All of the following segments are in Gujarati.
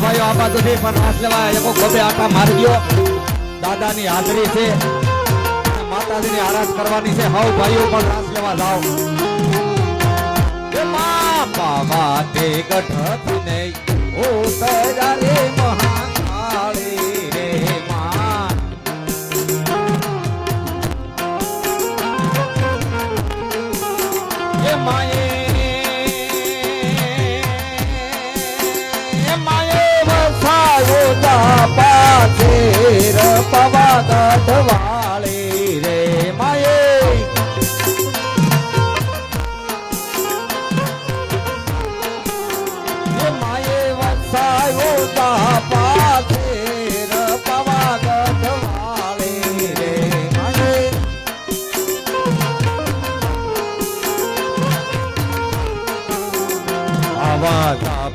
ભાઈઓ આ બાજુથી પણ રાસ લેવા એકો ગોબે આટા મારી ગયો. દાદાની હાજરી છે, માતાજીની આરાધ કરવાની છે. હવ ભાઈઓ પણ રાસ લેવા જાઓ. બાબા તે ગઢ ને ઓ તજારે મહાકાળી રે માં. એ માયે વસાયો તા પાસે પવા ગઢ વાળી રે માયે.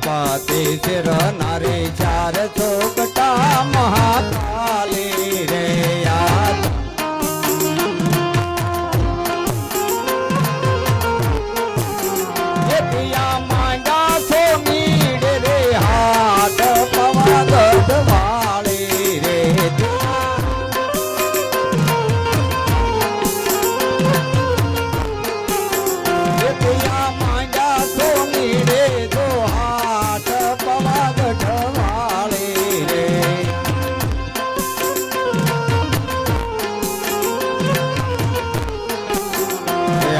પાતે સિર નારે ચાર ચોકટા મહાકાલી રે યાદ. માંડા છો મીડ રે હાથ પવા ગઢ વાળી રે. માંડા છો મીડે તો હાથ પવા ગઢ વાળી રે.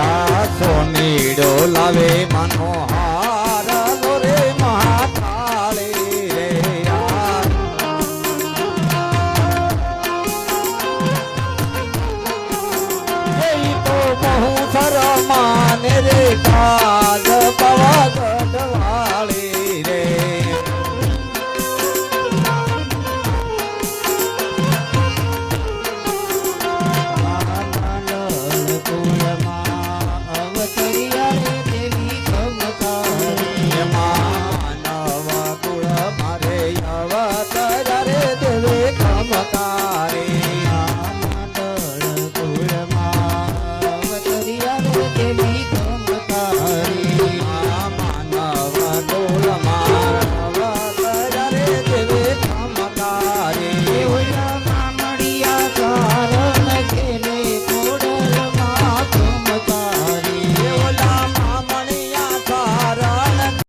આ સોનીડો લાવે મનોહાર લો રે મહાકાળી રે યાર. એ તો બહુ શરમાને રે કાલ પવા ગઢ વાળી.